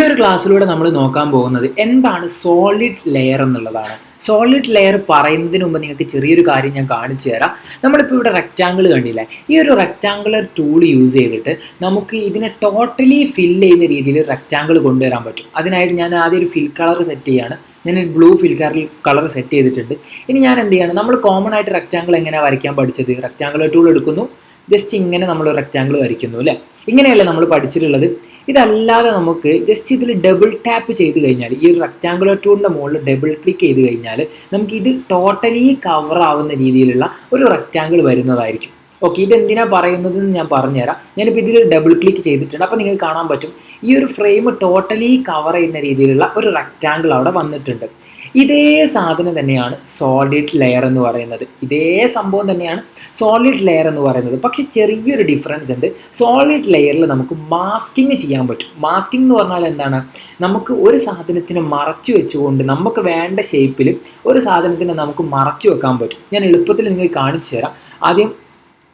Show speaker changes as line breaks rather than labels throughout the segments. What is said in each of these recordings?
ഒരു ക്ലാസ്സിലൂടെ നമ്മൾ നോക്കാൻ പോകുന്നത് എന്താണ് സോളിഡ് ലെയർ എന്നുള്ളതാണ്. സോളിഡ് ലെയർ പറയുന്നതിന് മുമ്പ് നിങ്ങൾക്ക് ചെറിയൊരു കാര്യം ഞാൻ കാണിച്ചു തരാം. നമ്മളിപ്പോൾ ഇവിടെ റെക്റ്റാങ്കിൾ കണ്ടില്ലേ, ഈ ഒരു റെക്റ്റാങ്കുലർ ടൂൾ യൂസ് ചെയ്തിട്ട് നമുക്ക് ഇതിനെ ടോട്ടലി ഫില്ല് ചെയ്യുന്ന രീതിയിൽ റെക്റ്റാങ്കിൾ കൊണ്ടുവരാൻ പറ്റും. അതിനായിട്ട് ഞാൻ ആദ്യം ഒരു ഫിൽ കളർ സെറ്റ് ചെയ്യാണ്. ഞാൻ ബ്ലൂ ഫിൽ കളർ സെറ്റ് ചെയ്തിട്ടുണ്ട്. ഇനി ഞാൻ എന്ത് ചെയ്യാണ്, നമ്മൾ കോമൺ ആയിട്ട് റെക്റ്റാങ്കിൾ എങ്ങനെയാണ് വരയ്ക്കാൻ പഠിച്ചത്? റെക്റ്റാങ്കുലർ ടൂൾ എടുക്കുന്നു, ജസ്റ്റ് ഇങ്ങനെ നമ്മൾ റെക്റ്റാങ്കിൾ വരയ്ക്കുന്നു അല്ലേ, ഇങ്ങനെയല്ലേ നമ്മൾ പഠിച്ചിട്ടുള്ളത്. ഇതല്ലാതെ നമുക്ക് ജസ്റ്റ് ഇതിൽ ഡബിൾ ടാപ്പ് ചെയ്ത് കഴിഞ്ഞാൽ, ഈ ഒരു റെക്റ്റാങ്കുലർ ടൂളിൻ്റെ മുകളിൽ ഡബിൾ ക്ലിക്ക് ചെയ്ത് കഴിഞ്ഞാൽ നമുക്ക് ഇത് ടോട്ടലി കവർ ആവുന്ന രീതിയിലുള്ള ഒരു റെക്റ്റാങ്കിൾ വരുന്നതായിരിക്കും. ഓക്കെ, ഇതെന്തിനാണ് പറയുന്നതെന്ന് ഞാൻ പറഞ്ഞുതരാം. ഞാനിപ്പോൾ ഇതിൽ ഡബിൾ ക്ലിക്ക് ചെയ്തിട്ടുണ്ട്. അപ്പോൾ നിങ്ങൾക്ക് കാണാൻ പറ്റും ഈ ഒരു ഫ്രെയിം ടോട്ടലി കവർ ചെയ്യുന്ന രീതിയിലുള്ള ഒരു റെക്റ്റാങ്കിൾ അവിടെ വന്നിട്ടുണ്ട്. ഇതേ സാധനം തന്നെയാണ് സോളിഡ് ലെയർ എന്ന് പറയുന്നത്. ഇതേ സംഭവം തന്നെയാണ് സോളിഡ് ലെയർ എന്ന് പറയുന്നത്. പക്ഷേ ചെറിയൊരു ഡിഫറൻസ് ഉണ്ട്. സോളിഡ് ലെയറിൽ നമുക്ക് മാസ്കിങ് ചെയ്യാൻ പറ്റും. മാസ്കിംഗ് എന്ന് പറഞ്ഞാൽ എന്താണ്? നമുക്ക് ഒരു സാധനത്തിനെ മറച്ചു വെച്ചുകൊണ്ട് നമുക്ക് വേണ്ട ഷേപ്പിൽ ഒരു സാധനത്തിനെ നമുക്ക് മറച്ചു വെക്കാൻ പറ്റും. ഞാൻ എളുപ്പത്തിൽ നിങ്ങൾക്ക് കാണിച്ചു തരാം. ആദ്യം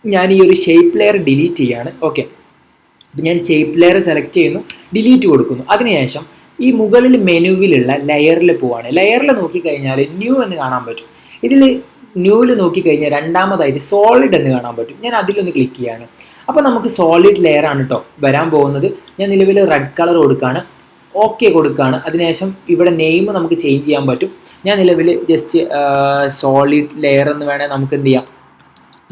ഞാൻ ഈ ഒരു ഷേപ്പ് ലെയർ ഡിലീറ്റ് ചെയ്യാണ്. ഓക്കെ, അപ്പോൾ ഞാൻ ഷേപ്പ് ലെയർ സെലക്ട് ചെയ്യുന്നു, ഡിലീറ്റ് കൊടുക്കുന്നു. അതിനുശേഷം ഈ മുകളിൽ മെനുവിലുള്ള ലെയറിൽ പോവാണ്. ലെയറിൽ നോക്കിക്കഴിഞ്ഞാൽ ന്യൂ എന്ന് കാണാൻ പറ്റും. ഇതിൽ ന്യൂവിൽ നോക്കിക്കഴിഞ്ഞാൽ രണ്ടാമതായിട്ട് സോളിഡ് എന്ന് കാണാൻ പറ്റും. ഞാൻ അതിലൊന്ന് ക്ലിക്ക് ചെയ്യാണ്. അപ്പോൾ നമുക്ക് സോളിഡ് ലെയർ ആണ് കേട്ടോ വരാൻ പോകുന്നത്. ഞാൻ നിലവിൽ റെഡ് കളർ കൊടുക്കുകയാണ്, ഓക്കെ കൊടുക്കുകയാണ്. അതിനുശേഷം ഇവിടെ നെയിം നമുക്ക് ചേഞ്ച് ചെയ്യാൻ പറ്റും. ഞാൻ നിലവിൽ ജസ്റ്റ് സോളിഡ് ലെയർ എന്ന് വേണേൽ നമുക്ക് എന്ത് ചെയ്യാം,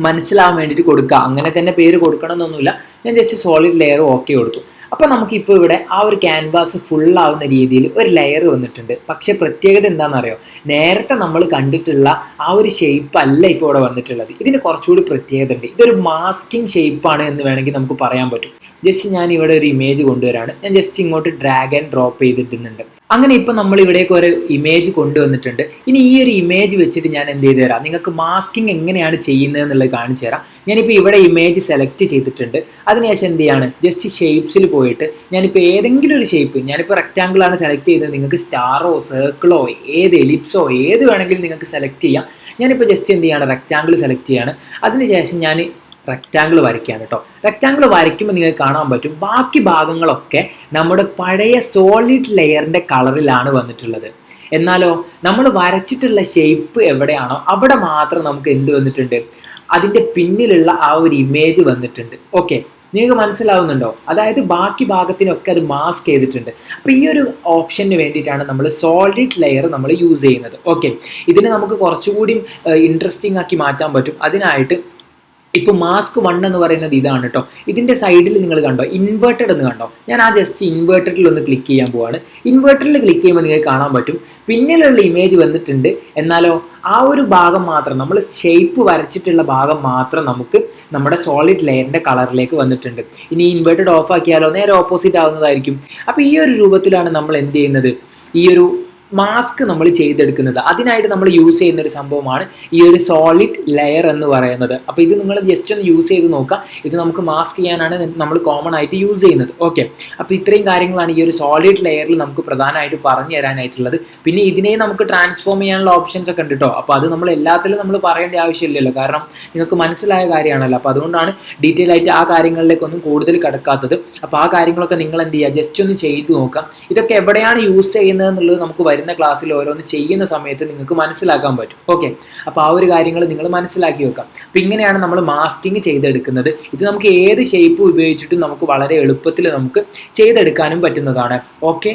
മനസ്സിലാവാൻ വേണ്ടിയിട്ട് കൊടുക്കുക. അങ്ങനെ തന്നെ പേര് കൊടുക്കണമെന്നൊന്നുമില്ല. ഞാൻ ജസ്റ്റ് സോളിഡ് ലെയർ ഓക്കെ കൊടുത്തു. അപ്പോൾ നമുക്കിപ്പോൾ ഇവിടെ ആ ഒരു ക്യാൻവാസ് ഫുള്ളാവുന്ന രീതിയിൽ ഒരു ലെയർ വന്നിട്ടുണ്ട്. പക്ഷേ പ്രത്യേകത എന്താണെന്നറിയോ, നേരത്തെ നമ്മൾ കണ്ടിട്ടുള്ള ആ ഒരു ഷേപ്പ് അല്ല ഇപ്പോൾ ഇവിടെ വന്നിട്ടുള്ളത്. ഇതിന് കുറച്ചുകൂടി പ്രത്യേകത ഉണ്ട്. ഇതൊരു മാസ്കിംഗ് ഷേപ്പാണ് എന്ന് വേണമെങ്കിൽ നമുക്ക് പറയാൻ പറ്റും. ജസ്റ്റ് ഞാൻ ഇവിടെ ഒരു ഇമേജ് കൊണ്ടുവരാണ്. ഞാൻ ജസ്റ്റ് ഇങ്ങോട്ട് ഡ്രാഗ് ആൻഡ് ഡ്രോപ്പ് ചെയ്തിട്ടുന്നുണ്ട്. അങ്ങനെ ഇപ്പോൾ നമ്മൾ ഇവിടേക്ക് ഒരു ഇമേജ് കൊണ്ടുവന്നിട്ടുണ്ട്. ഇനി ഈ ഒരു ഇമേജ് വെച്ചിട്ട് ഞാൻ എന്ത് ചെയ്ത് തരാം, നിങ്ങൾക്ക് മാസ്കിംഗ് എങ്ങനെയാണ് ചെയ്യുന്നത് എന്നുള്ളത് കാണിച്ചു തരാം. ഞാനിപ്പോൾ ഇവിടെ ഇമേജ് സെലക്ട് ചെയ്തിട്ടുണ്ട്. അതിനുശേഷം എന്ത് ചെയ്യാണ്, ജസ്റ്റ് ഷേപ്സിൽ പോയിട്ട് ഞാനിപ്പോൾ ഏതെങ്കിലും ഒരു ഷേപ്പ്, ഞാനിപ്പോൾ റെക്റ്റാങ്കിളാണ് സെലക്ട് ചെയ്തത്. നിങ്ങൾക്ക് സ്റ്റാറോ സർക്കിളോ ഏത് എലിപ്സോ ഏത് വേണമെങ്കിലും നിങ്ങൾക്ക് സെലക്ട് ചെയ്യാം. ഞാനിപ്പോൾ ജസ്റ്റ് എന്ത് ചെയ്യാണ്, റെക്റ്റാങ്കിൾ സെലക്ട് ചെയ്യാണ്. അതിനുശേഷം ഞാൻ റെക്റ്റാങ്കിൾ വരയ്ക്കുകയാണ് കേട്ടോ. റെക്റ്റാങ്കിൾ വരയ്ക്കുമ്പോൾ നിങ്ങൾക്ക് കാണാൻ പറ്റും ബാക്കി ഭാഗങ്ങളൊക്കെ നമ്മുടെ പഴയ സോളിഡ് ലെയറിൻ്റെ കളറിലാണ് വന്നിട്ടുള്ളത്. എന്നാലോ നമ്മൾ വരച്ചിട്ടുള്ള ഷേപ്പ് എവിടെയാണോ അവിടെ മാത്രം നമുക്ക് എന്ത് വന്നിട്ടുണ്ട്, അതിൻ്റെ പിന്നിലുള്ള ആ ഒരു ഇമേജ് വന്നിട്ടുണ്ട്. ഓക്കെ, നിങ്ങൾക്ക് മനസ്സിലാവുന്നുണ്ടോ? അതായത് ബാക്കി ഭാഗത്തിനൊക്കെ അത് മാസ്ക് ചെയ്തിട്ടുണ്ട്. അപ്പോൾ ഈ ഒരു ഓപ്ഷന് വേണ്ടിയിട്ടാണ് നമ്മൾ സോളിഡ് ലെയർ നമ്മൾ യൂസ് ചെയ്യുന്നത്. ഓക്കെ, ഇതിനെ നമുക്ക് കുറച്ചുകൂടി ഇൻട്രസ്റ്റിംഗ് ആക്കി മാറ്റാൻ പറ്റും. അതിനായിട്ട് ഇപ്പോൾ മാസ്ക് 1 എന്ന് പറയുന്നത് ഇതാണ് കേട്ടോ. ഇതിൻ്റെ സൈഡിൽ നിങ്ങൾ കണ്ടോ ഇൻവേർട്ടഡ് എന്ന് കണ്ടോ? ഞാൻ ആ ജസ്റ്റ് ഇൻവേർട്ടഡിൽ ഒന്ന് ക്ലിക്ക് ചെയ്യാൻ പോവാണ്. ഇൻവേർട്ടഡിൽ ക്ലിക്ക് ചെയ്യുമ്പോൾ നിങ്ങൾക്ക് കാണാൻ പറ്റും പിന്നിലുള്ള ഇമേജ് വന്നിട്ടുണ്ട്. എന്നാലോ ആ ഒരു ഭാഗം മാത്രം, നമ്മൾ ഷേപ്പ് വരച്ചിട്ടുള്ള ഭാഗം മാത്രം നമുക്ക് നമ്മുടെ സോളിഡ് ലെയറിൻ്റെ കളറിലേക്ക് വന്നിട്ടുണ്ട്. ഇനി ഇൻവേർട്ടഡ് ഓഫ് ആക്കിയാലോ നേരെ ഓപ്പോസിറ്റ് ആവുന്നതായിരിക്കും. അപ്പോൾ ഈ ഒരു രൂപത്തിലാണ് നമ്മൾ എന്ത് ചെയ്യുന്നത്, ഈ ഒരു മാസ്ക് നമ്മൾ ചെയ്തെടുക്കുന്നത്. അതിനായിട്ട് നമ്മൾ യൂസ് ചെയ്യുന്ന ഒരു സംഭവമാണ് ഈ ഒരു സോളിഡ് ലെയർ എന്ന് പറയുന്നത്. അപ്പോൾ ഇത് നിങ്ങൾ ജസ്റ്റ് ഒന്ന് യൂസ് ചെയ്ത് നോക്കുക. ഇത് നമുക്ക് മാസ്ക് ചെയ്യാനാണ് നമ്മൾ കോമൺ ആയിട്ട് യൂസ് ചെയ്യുന്നത്. ഓക്കെ, അപ്പോൾ ഇത്രയും കാര്യങ്ങളാണ് ഈ ഒരു സോളിഡ് ലെയറിൽ നമുക്ക് പ്രധാനമായിട്ട് പറഞ്ഞു തരാനായിട്ടുള്ളത്. പിന്നെ ഇതിനെ നമുക്ക് ട്രാൻസ്ഫോം ചെയ്യാനുള്ള ഓപ്ഷൻസ് ഒക്കെ ഉണ്ട് കേട്ടോ. അപ്പോൾ അത് നമ്മൾ എല്ലാത്തിലും നമ്മൾ പറയേണ്ട ആവശ്യമില്ലല്ലോ, കാരണം നിങ്ങൾക്ക് മനസ്സിലായ കാര്യമാണല്ലോ. അപ്പോൾ അതുകൊണ്ടാണ് ഡീറ്റെയിൽ ആയിട്ട് ആ കാര്യങ്ങളിലേക്കൊന്നും കൂടുതൽ കിടക്കാത്തത്. അപ്പോൾ ആ കാര്യങ്ങളൊക്കെ നിങ്ങൾ എന്ത് ചെയ്യുക, ജസ്റ്റ് ഒന്ന് ചെയ്ത് നോക്കാം. ഇതൊക്കെ എവിടെയാണ് യൂസ് ചെയ്യുന്നത് എന്നുള്ളത് നമുക്ക് വരുന്ന ക്ലാസ്സിൽ ഓരോന്ന് ചെയ്യുന്ന സമയത്ത് നിങ്ങൾക്ക് മനസ്സിലാക്കാൻ പറ്റും. ഓക്കെ, അപ്പോൾ ആ ഒരു കാര്യങ്ങൾ നിങ്ങൾ മനസ്സിലാക്കി വെക്കാം. അപ്പോൾ ഇങ്ങനെയാണ് നമ്മൾ മാസ്കിങ് ചെയ്തെടുക്കുന്നത്. ഇത് നമുക്ക് ഏത് ഷേപ്പ് ഉപയോഗിച്ചിട്ടും നമുക്ക് വളരെ എളുപ്പത്തിൽ നമുക്ക് ചെയ്തെടുക്കാനും പറ്റുന്നതാണ്. ഓക്കെ.